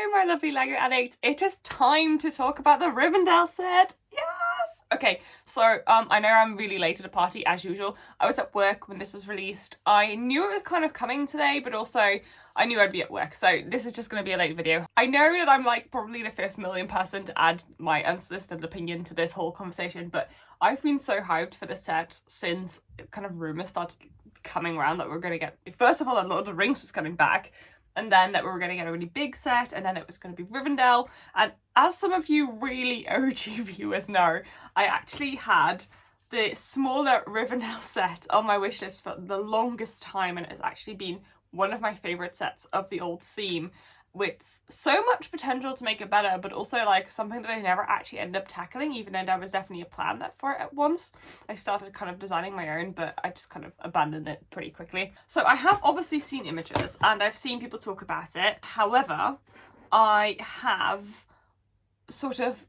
Hello, my lovely LEGO addicts. It is time to talk about the Rivendell set. Yes! Okay, so I know I'm really late to the party as usual. I was at work when this was released. I knew it was kind of coming today, but also I knew I'd be at work, so this is just going to be a late video. I know that I'm like probably the 5th million person to add my unsolicited opinion to this whole conversation, but I've been so hyped for this set since kind of rumours started coming around that we're going to get, first of all, that Lord of the Rings was coming back, and then that we were going to get a really big set, and then it was going to be Rivendell. And as some of you really OG viewers know, I actually had the smaller Rivendell set on my wishlist for the longest time, and it's actually been one of my favourite sets of the old theme, with so much potential to make it better, but also like something that I never actually ended up tackling, even though there was definitely a plan for it at once. I started kind of designing my own, but I just kind of abandoned it pretty quickly. So I have obviously seen images and I've seen people talk about it. However, I have sort of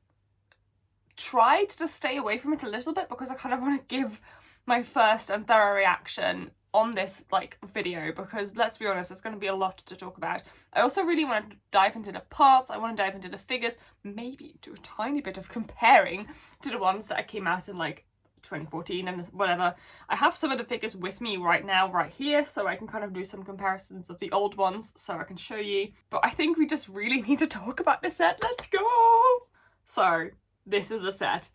tried to stay away from it a little bit because I kind of want to give my first and thorough reaction on this like video, because let's be honest, there's going to be a lot to talk about. I also really want to dive into the parts, I want to dive into the figures, maybe do a tiny bit of comparing to the ones that came out in like 2014 and whatever. I have some of the figures with me right now, right here, so I can kind of do some comparisons of the old ones so I can show you. But I think we just really need to talk about this set. Let's go! So, this is the set.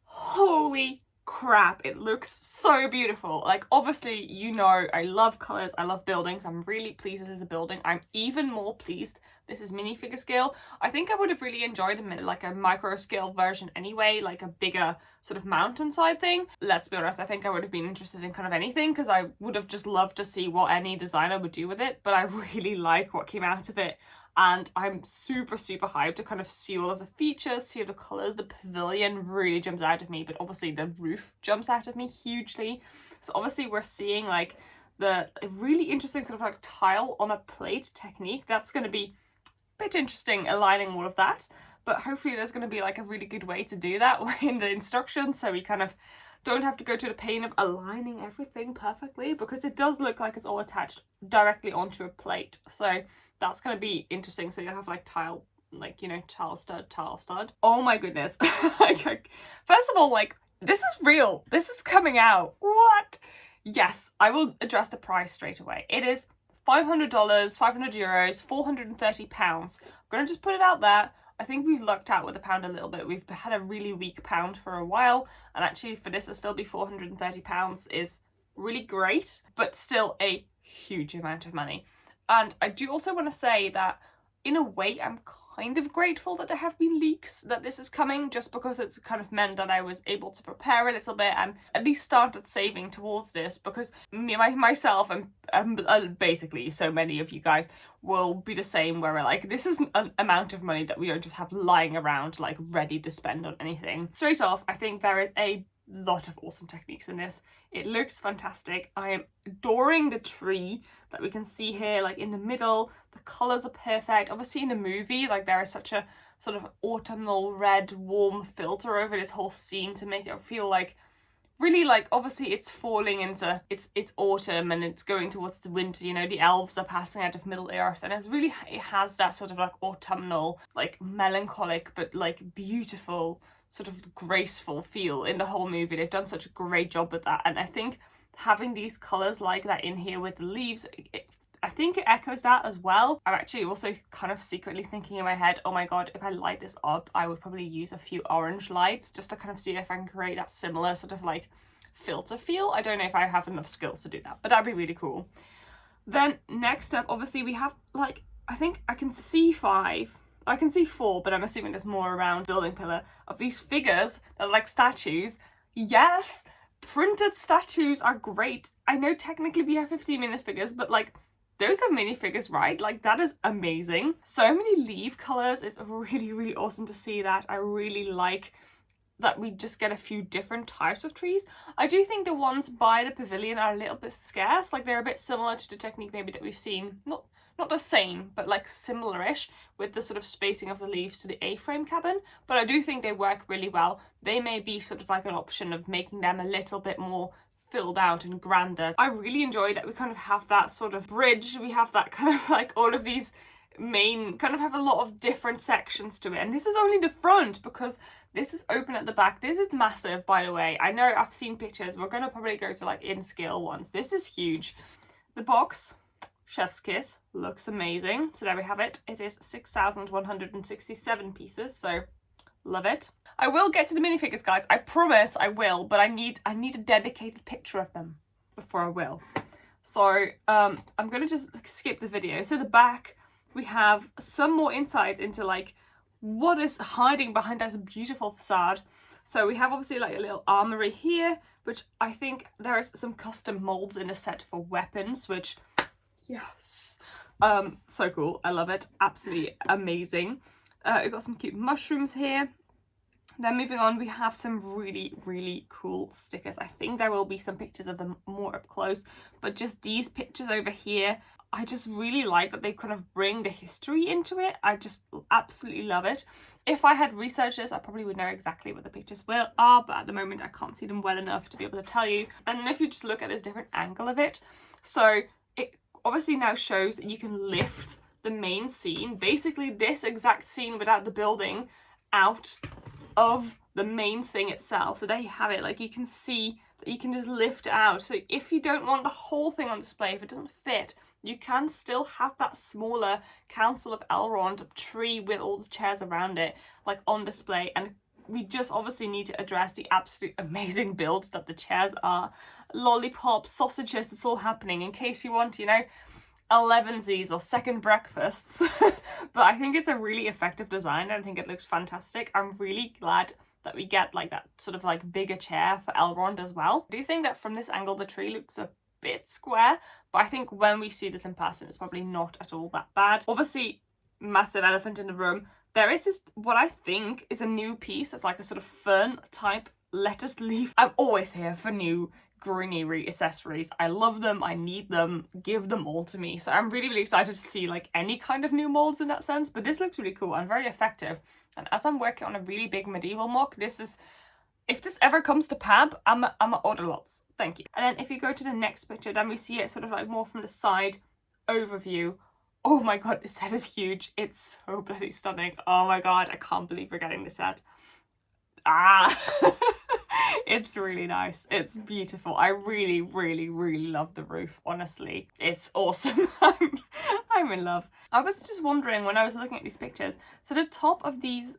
Holy crap, it looks so beautiful. Like, obviously, you know, I love colours, I love buildings. I'm really pleased this is a building. I'm even more pleased this is minifigure scale. I think I would have really enjoyed like a micro scale version anyway, like a bigger sort of mountainside thing. Let's be honest, I think I would have been interested in kind of anything, because I would have just loved to see what any designer would do with it, but I really like what came out of it. And I'm super hyped to kind of see all of the features, see the colours. The pavilion really jumps out of me, but obviously the roof jumps out of me hugely. So obviously we're seeing like the really interesting sort of like tile on a plate technique. That's going to be a bit interesting, aligning all of that. But hopefully there's going to be like a really good way to do that in the instructions, so we kind of don't have to go to the pain of aligning everything perfectly, because it does look like it's all attached directly onto a plate. So that's going to be interesting. So you'll have like tile, like, you know, tile stud. Oh my goodness. First of all, like, this is real. This is coming out. What? Yes, I will address the price straight away. It is $500, 500 euros, 430 pounds. I'm going to just put it out there. I think we've lucked out with the pound a little bit. We've had a really weak pound for a while, and actually for this to still be 430 pounds is really great, but still a huge amount of money. And I do also want to say that in a way I'm kind of grateful that there have been leaks that this is coming, just because it's kind of meant that I was able to prepare a little bit and at least started saving towards this, because myself and basically so many of you guys will be the same, where we're like, this is an amount of money that we don't just have lying around like ready to spend on anything. Straight off, I think there is a lot of awesome techniques in this. It looks fantastic. I am adoring the tree that we can see here, like in the middle. The colours are perfect. Obviously in the movie, like there is such a sort of autumnal red warm filter over this whole scene to make it feel like really, like, obviously it's falling into it's autumn and it's going towards the winter, you know, the elves are passing out of Middle Earth, and it has that sort of like autumnal, like melancholic but like beautiful, sort of graceful feel in the whole movie. They've done such a great job with that, and I think having these colours like that in here with the leaves, I think it echoes that as well. I'm actually also kind of secretly thinking in my head, oh my god, if I light this up, I would probably use a few orange lights just to kind of see if I can create that similar sort of like filter feel. I don't know if I have enough skills to do that, but that'd be really cool. Then next up, obviously we have like, I think I can see 5. I can see 4, but I'm assuming there's more around building pillar of these figures that are like statues. Yes, printed statues are great. I know technically we have 15 minifigures, but like, those are minifigures, right? Like, that is amazing. So many leaf colours. It's really awesome to see that. I really like that we just get a few different types of trees. I do think the ones by the pavilion are a little bit scarce. Like, they're a bit similar to the technique maybe that we've seen. Not the same, but like similar-ish, with the sort of spacing of the leaves to the A-frame cabin. But I do think they work really well. They may be sort of like an option of making them a little bit more filled out and grander. I really enjoy that we kind of have that sort of bridge. We have that kind of like all of these kind of have a lot of different sections to it. And this is only the front because this is open at the back. This is massive, by the way. I know I've seen pictures. We're going to probably go to like in scale ones. This is huge. The box, chef's kiss, looks amazing. So there we have it. It is 6,167 pieces. So love it. I will get to the minifigures, guys. I promise I will, but I need a dedicated picture of them before I will. So I'm gonna just skip the video. So the back, we have some more insights into like what is hiding behind that beautiful facade. So we have obviously like a little armory here, which I think there is some custom molds in a set for weapons, which yes, so cool. I love it. Absolutely amazing. We've got some cute mushrooms here. Then moving on, we have some really cool stickers. I think there will be some pictures of them more up close, but just these pictures over here, I just really like that they kind of bring the history into it. I just absolutely love it. If I had researched this, I probably would know exactly what the pictures are, but at the moment I can't see them well enough to be able to tell you. And then if you just look at this different angle of it, so it obviously now shows that you can lift the main scene, basically this exact scene without the building, out of the main thing itself. So there you have it. Like you can see that you can just lift it out. So if you don't want the whole thing on display, if it doesn't fit, you can still have that smaller Council of Elrond tree with all the chairs around it like on display. And we just obviously need to address the absolute amazing build that the chairs are. Lollipops, sausages, it's all happening in case you want, you know, 11sies or second breakfasts. But I think it's a really effective design. I think it looks fantastic. I'm really glad that we get like that sort of like bigger chair for Elrond as well. I do think that from this angle the tree looks a bit square, but I think when we see this in person it's probably not at all that bad. Obviously, massive elephant in the room. There is this, what I think is a new piece that's like a sort of fern type lettuce leaf. I'm always here for new greenery accessories. I love them, I need them, give them all to me. So I'm really excited to see like any kind of new molds in that sense, but this looks really cool and very effective. And as I'm working on a really big medieval mock, this is, if this ever comes to Pab, I'm a order lots. Thank you. And then if you go to the next picture, then we see it sort of like more from the side overview. Oh my god, this set is huge. It's so bloody stunning. Oh my god, I can't believe we're getting this set. Ah, it's really nice. It's beautiful. I really love the roof, honestly. It's awesome. I'm in love. I was just wondering when I was looking at these pictures, so the top of these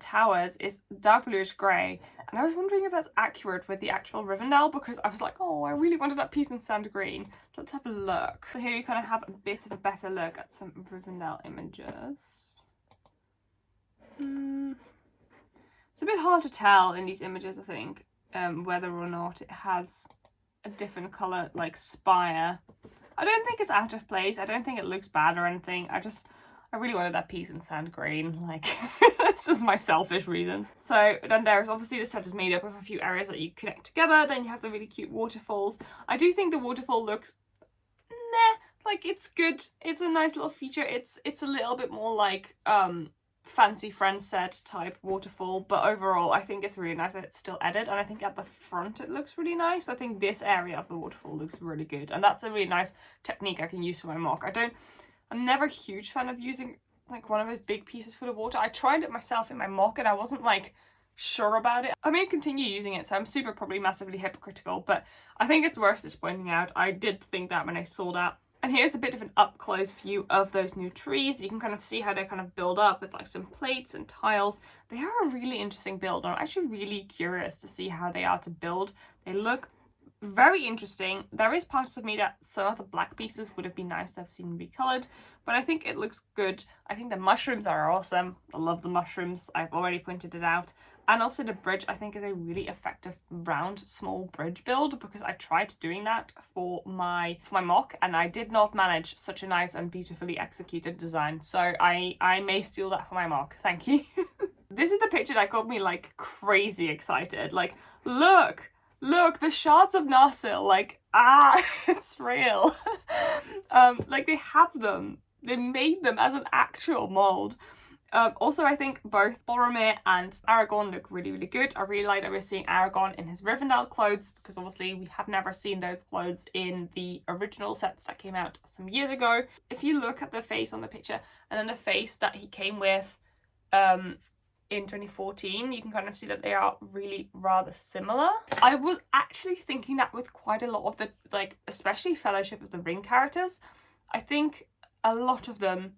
towers is dark bluish grey, and I was wondering if that's accurate with the actual Rivendell, because I was like, oh, I really wanted that piece in sand green. So let's have a look. So here you kind of have a bit of a better look at some Rivendell images. It's a bit hard to tell in these images, I think, whether or not it has a different colour, like spire. I don't think it's out of place. I don't think it looks bad or anything. I really wanted that piece in sand green. Like, that's just my selfish reasons. So then there's obviously the set is made up of a few areas that you connect together. Then you have the really cute waterfalls. I do think the waterfall looks meh. Like, it's good. It's a nice little feature. It's a little bit more like fancy friend set type waterfall, but overall I think it's really nice that it's still edited, and I think at the front it looks really nice. I think this area of the waterfall looks really good, and that's a really nice technique I can use for my mock. I'm never a huge fan of using like one of those big pieces full of water. I tried it myself in my mock and I wasn't like sure about it. I may continue using it, so I'm probably massively hypocritical, but I think it's worth just pointing out. I did think that when I saw that. And here's a bit of an up-close view of those new trees. You can kind of see how they kind of build up with like some plates and tiles. They are a really interesting build. I'm actually really curious to see how they are to build. They look very interesting. There is parts of me that some of the black pieces would have been nice to have seen recolored, but I think it looks good. I think the mushrooms are awesome. I love the mushrooms. I've already pointed it out. And also the bridge, I think, is a really effective round small bridge build, because I tried doing that for my mock and I did not manage such a nice and beautifully executed design. So I may steal that for my mock. Thank you. This is the picture that got me like crazy excited. Like, look, the Shards of Narsil. Like, it's real. Like, they have them. They made them as an actual mold. Also, I think both Boromir and Aragorn look really, really good. I really like that we're seeing Aragorn in his Rivendell clothes, because obviously we have never seen those clothes in the original sets that came out some years ago. If you look at the face on the picture and then the face that he came with in 2014, you can kind of see that they are really rather similar. I was actually thinking that with quite a lot of the, like, especially Fellowship of the Ring characters, I think a lot of them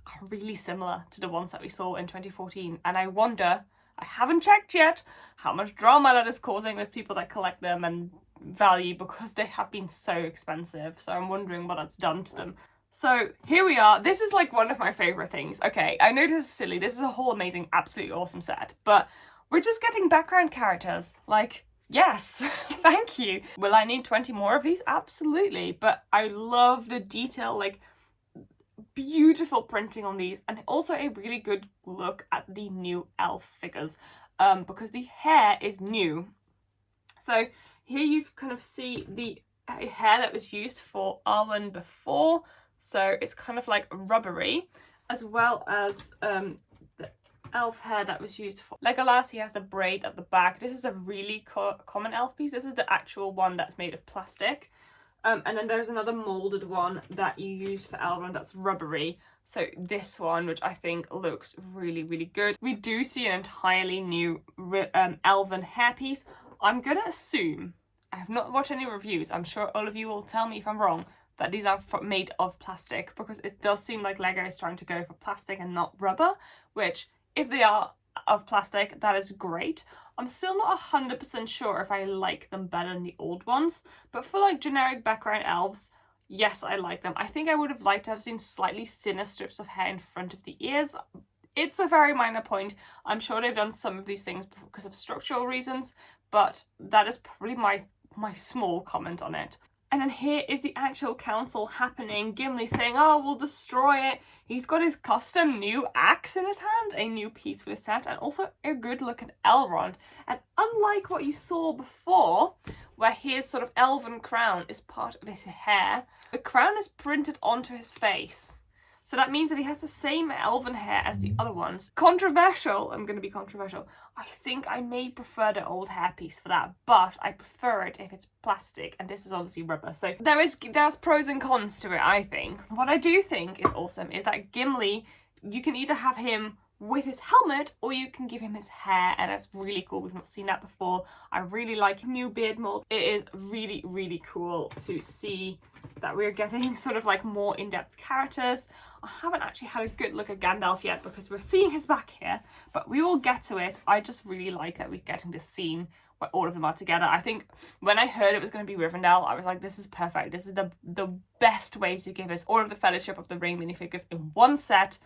are really similar to the ones that we saw in 2014, and I wonder, I haven't checked yet, how much drama that is causing with people that collect them and value, because they have been so expensive, so I'm wondering what that's done to them. So here we are. This is like one of my favourite things. Okay, I know this is silly, this is a whole amazing, absolutely awesome set, but we're just getting background characters. Like, yes, thank you. Will I need 20 more of these? Absolutely, but I love the detail, like, beautiful printing on these, and also a really good look at the new elf figures, because the hair is new. So here you kind of see the hair that was used for Arwen before, so it's kind of like rubbery, as well as the elf hair that was used for Legolas. He has the braid at the back. This is a really common elf piece. This is the actual one that's made of plastic. And then there's another moulded one that you use for Elrond that's rubbery. So this one, which I think looks really, really good. We do see an entirely new Elven hairpiece. I'm going to assume, I have not watched any reviews, I'm sure all of you will tell me if I'm wrong, that these are made of plastic, because it does seem like Lego is trying to go for plastic and not rubber, which, if they are of plastic, that is great. I'm still not 100% sure if I like them better than the old ones, but for like generic background elves, yes, I like them. I think I would have liked to have seen slightly thinner strips of hair in front of the ears. It's a very minor point. I'm sure they've done some of these things because of structural reasons, but that is probably my small comment on it. And then here is the actual council happening. Gimli saying, oh, we'll destroy it. He's got his custom new axe in his hand, a new piece for the set, and also a good look at Elrond. And unlike what you saw before, where his sort of elven crown is part of his hair, the crown is printed onto his face. So that means that he has the same elven hair as the other ones. Controversial, I'm going to be controversial. I think I may prefer the old hairpiece for that, but I prefer it if it's plastic, and this is obviously rubber. So there's pros and cons to it, I think. What I do think is awesome is that Gimli, you can either have him with his helmet or you can give him his hair, and that's really cool. We've not seen that before. I really like new beard mold. It is really, really cool to see that we're getting sort of like more in-depth characters. I haven't actually had a good look at Gandalf yet because we're seeing his back here, but we will get to it. I just really like that we're getting this scene where all of them are together. I think when I heard it was going to be Rivendell, I was like, this is perfect. This is the best way to give us all of the Fellowship of the Ring minifigures in one set.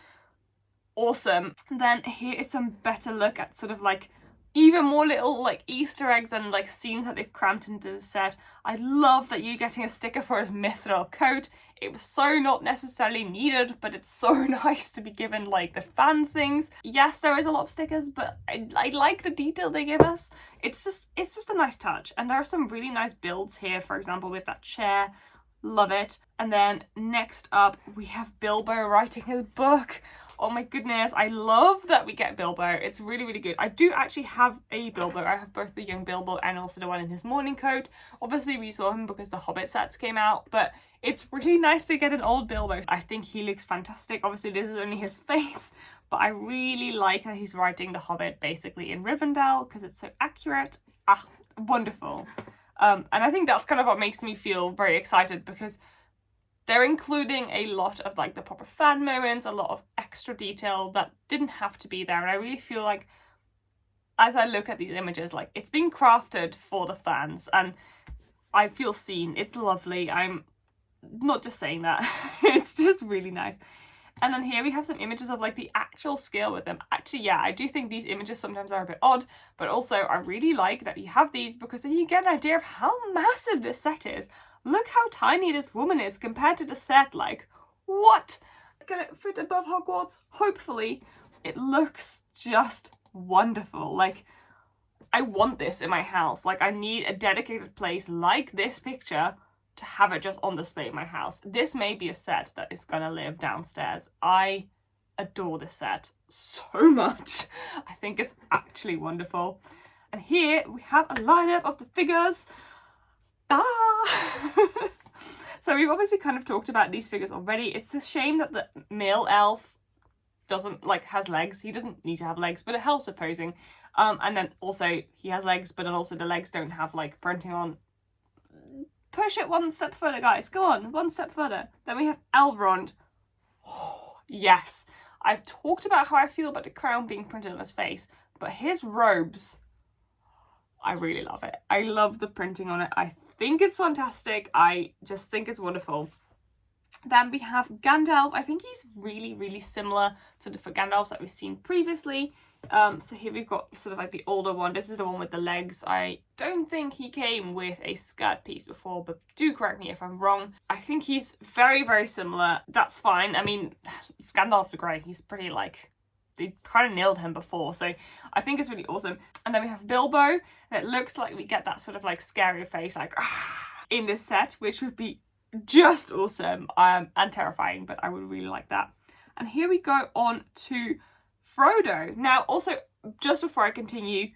Awesome. Then here is some better look at sort of like even more little like Easter eggs and like scenes that they've crammed into the set. I love that you're getting a sticker for his mithril coat. It was so not necessarily needed, but it's so nice to be given like the fan things. Yes, there is a lot of stickers, but I like the detail they give us. It's just a nice touch. And there are some really nice builds here, for example, with that chair. Love it. And then next up, we have Bilbo writing his book. Oh my goodness, I love that we get Bilbo. It's really, really good. I do actually have a Bilbo. I have both the young Bilbo and also the one in his morning coat. Obviously, we saw him because the Hobbit sets came out, but it's really nice to get an old Bilbo. I think he looks fantastic. Obviously, this is only his face, but I really like that he's writing the Hobbit basically in Rivendell because it's so accurate. Ah, wonderful. And I think that's kind of what makes me feel very excited because they're including a lot of like the proper fan moments, a lot of extra detail that didn't have to be there. And I really feel like as I look at these images, like it's being crafted for the fans and I feel seen. It's lovely. I'm not just saying that. It's just really nice. And then here we have some images of like the actual scale with them. Actually, yeah, I do think these images sometimes are a bit odd, but also I really like that you have these because then you get an idea of how massive this set is. Look how tiny this woman is compared to the set. Like, what? Can it fit above Hogwarts? Hopefully. It looks just wonderful. Like, I want this in my house. Like, I need a dedicated place like this picture to have it just on display in my house. This may be a set that is gonna live downstairs. I adore this set so much. I think it's actually wonderful. And here we have a lineup of the figures. So we've obviously kind of talked about these figures already. It's a shame that the male elf doesn't has legs. He doesn't need to have legs, but it helps with posing. And then also he has legs, but then also the legs don't have like printing on. Push it one step further, guys. Go on, one step further. Then we have Elrond. Oh, yes. I've talked about how I feel about the crown being printed on his face, but his robes, I really love it. I love the printing on it. I think it's fantastic. I just think it's wonderful. Then we have Gandalf. I think he's really, really similar to the Gandalfs that we've seen previously. So here we've got sort of like the older one. This is the one with the legs. I don't think he came with a skirt piece before, but do correct me if I'm wrong. I think he's very, very similar. That's fine. I mean, it's Gandalf the Grey. He's pretty like, they kind of nailed him before, so I think it's really awesome. And then we have Bilbo, and it looks like we get that sort of like scary face, like in this set, which would be just awesome and terrifying, but I would really like that. And here we go on to Frodo. Now, also, just before I continue,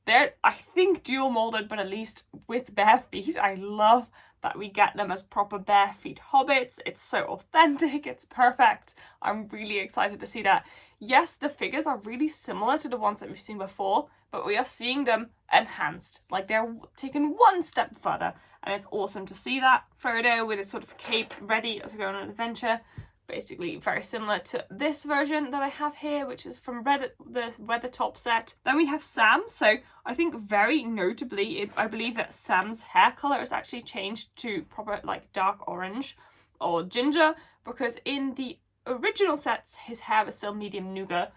they're, I think, dual molded, but at least with bare feet. I love that we get them as proper bare feet hobbits. It's so authentic, it's perfect. I'm really excited to see that. Yes, the figures are really similar to the ones that we've seen before, but we are seeing them enhanced. Like, they're taken one step further, and it's awesome to see that. Frodo with his sort of cape ready to go on an adventure. Basically very similar to this version that I have here, which is from the Weathertop set. Then we have Sam. So I think very notably, I believe that Sam's hair colour is actually changed to proper like dark orange or ginger, because in the original sets his hair was still medium nougat,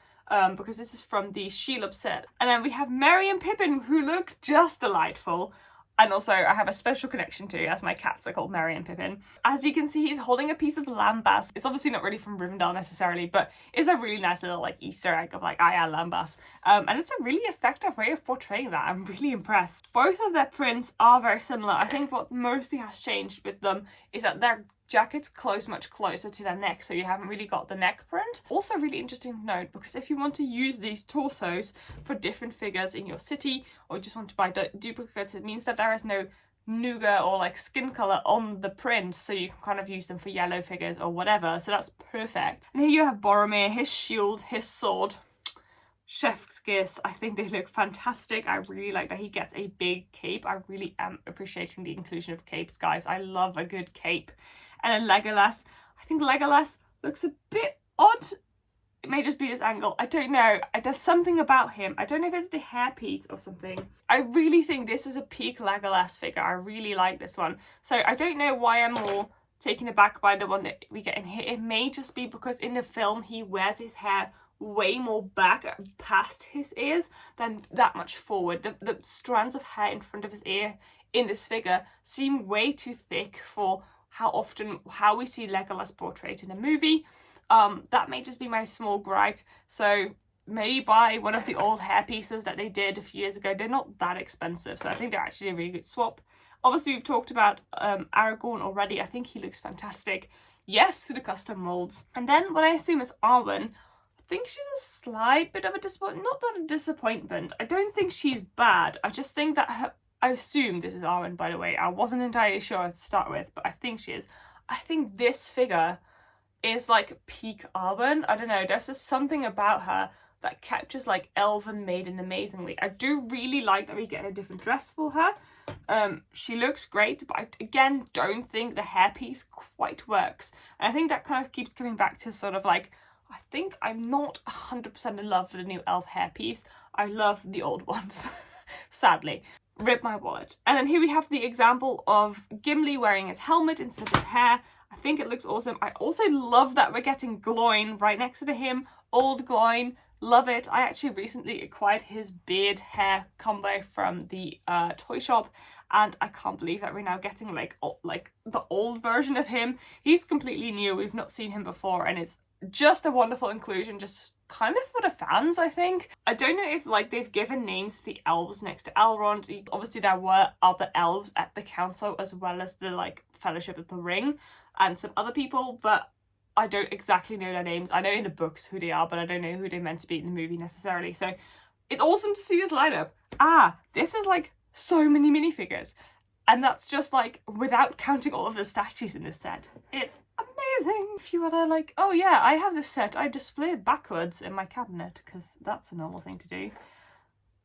because this is from the Shelob set. And then we have Merry and Pippin, who look just delightful. And also, I have a special connection to, as my cats are called Merry and Pippin. As you can see, he's holding a piece of lambast. It's obviously not really from Rivendell necessarily, but it's a really nice little like Easter egg of like, I am lambast. And it's a really effective way of portraying that. I'm really impressed. Both of their prints are very similar. I think what mostly has changed with them is that their jackets close much closer to their neck, so you haven't really got the neck print. Also really interesting to note, because if you want to use these torsos for different figures in your city, or just want to buy duplicates, it means that there is no nougat or like skin color on the print, so you can kind of use them for yellow figures or whatever, so that's perfect. And here you have Boromir, his shield, his sword. Chef's kiss. I think they look fantastic. I really like that he gets a big cape. I really am appreciating the inclusion of capes, guys. I love a good cape. And then Legolas. I think Legolas looks a bit odd. It may just be this angle. I don't know. There's something about him. I don't know if it's the hairpiece or something. I really think this is a peak Legolas figure. I really like this one. So I don't know why I'm more taken aback by the one that we get in here. It may just be because in the film he wears his hair way more back past his ears than that much forward. The strands of hair in front of his ear in this figure seem way too thick for how we see Legolas portrayed in a movie. That may just be my small gripe. So maybe buy one of the old hair pieces that they did a few years ago. They're not that expensive, so I think they're actually a really good swap. Obviously, we've talked about Aragorn already. I think he looks fantastic. Yes to the custom molds. And then what I assume is Arwen. I think she's a slight bit of a disappointment. Not that a disappointment. I don't think she's bad. I just think that I assume this is Arwen, by the way. I wasn't entirely sure to start with, but I think she is. I think this figure is like peak Arwen. I don't know. There's just something about her that captures like Elven maiden amazingly. I do really like that we get a different dress for her. She looks great, but I again don't think the hairpiece quite works. And I think that kind of keeps coming back to sort of like, I think I'm not 100% in love with the new elf hairpiece. I love the old ones, sadly. Rip my wallet. And then here we have the example of Gimli wearing his helmet instead of his hair. I think it looks awesome. I also love that we're getting Gloin right next to him. Old Gloin. Love it. I actually recently acquired his beard hair combo from the toy shop, and I can't believe that we're now getting like the old version of him. He's completely new. We've not seen him before, and it's just a wonderful inclusion, just kind of for the fans, I think. I don't know if like they've given names to the elves next to Elrond. Obviously there were other elves at the council, as well as the like Fellowship of the Ring and some other people, but I don't exactly know their names. I know in the books who they are, but I don't know who they're meant to be in the movie necessarily. So it's awesome to see this lineup. This is like so many minifigures. And that's just like without counting all of the statues in this set. It's amazing. A few other like, oh yeah, I have this set. I display it backwards in my cabinet because that's a normal thing to do.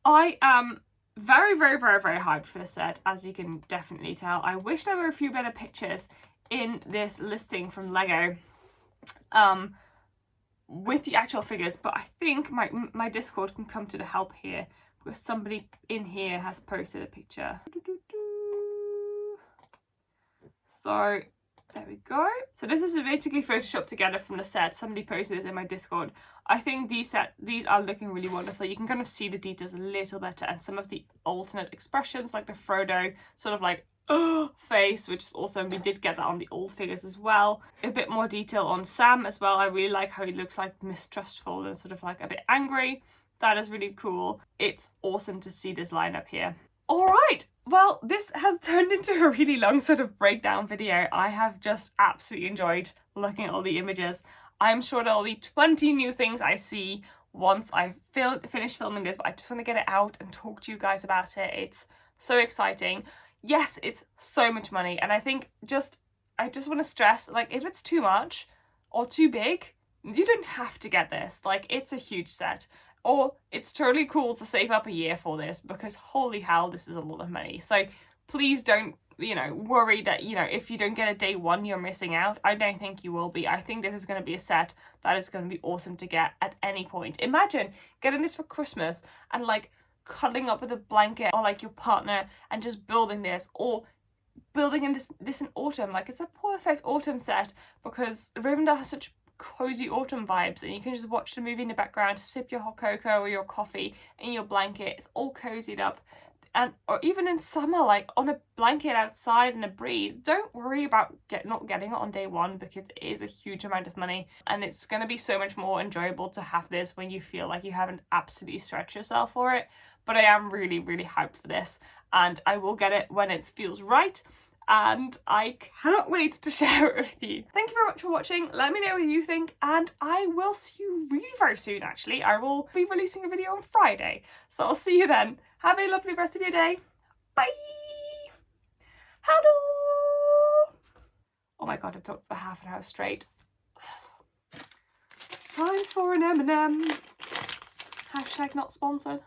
I am very, very, very, very hyped for this set, as you can definitely tell. I wish there were a few better pictures in this listing from Lego with the actual figures, but I think my Discord can come to the help here because somebody in here has posted a picture. So there we go. So this is basically photoshopped together from the set. Somebody posted this in my Discord. I think these are looking really wonderful. You can kind of see the details a little better, and some of the alternate expressions, like the Frodo sort of like face, which is awesome. We did get that on the old figures as well. A bit more detail on Sam as well. I really like how he looks like mistrustful and sort of like a bit angry. That is really cool. It's awesome to see this lineup here. Alright, well, this has turned into a really long sort of breakdown video. I have just absolutely enjoyed looking at all the images. I'm sure there'll be 20 new things I see once I finish filming this, but I just want to get it out and talk to you guys about it. It's so exciting. Yes, it's so much money, and I think I just want to stress, like, if it's too much or too big, you don't have to get this. Like, it's a huge set. Or it's totally cool to save up a year for this, because holy hell, this is a lot of money. So please don't, worry that, if you don't get a day one, you're missing out. I don't think you will be. I think this is going to be a set that is going to be awesome to get at any point. Imagine getting this for Christmas and like cuddling up with a blanket or like your partner and just building this, or building in this in autumn. Like, it's a perfect autumn set because Rivendell has such cozy autumn vibes, and you can just watch the movie in the background, sip your hot cocoa or your coffee in your blanket. It's all cozied up. Or even in summer, like on a blanket outside in a breeze. Don't worry about not getting it on day one, because it is a huge amount of money, and it's going to be so much more enjoyable to have this when you feel like you haven't absolutely stretched yourself for it. But I am really, really hyped for this, and I will get it when it feels right, and I cannot wait to share it with you. Thank you very much for watching. Let me know what you think, and I will see you really very soon. Actually, I will be releasing a video on Friday, so I'll see you then. Have a lovely rest of your day. Bye. Hello. Oh my god, I've talked for half an hour straight. Time for an M&M. Hashtag not sponsored.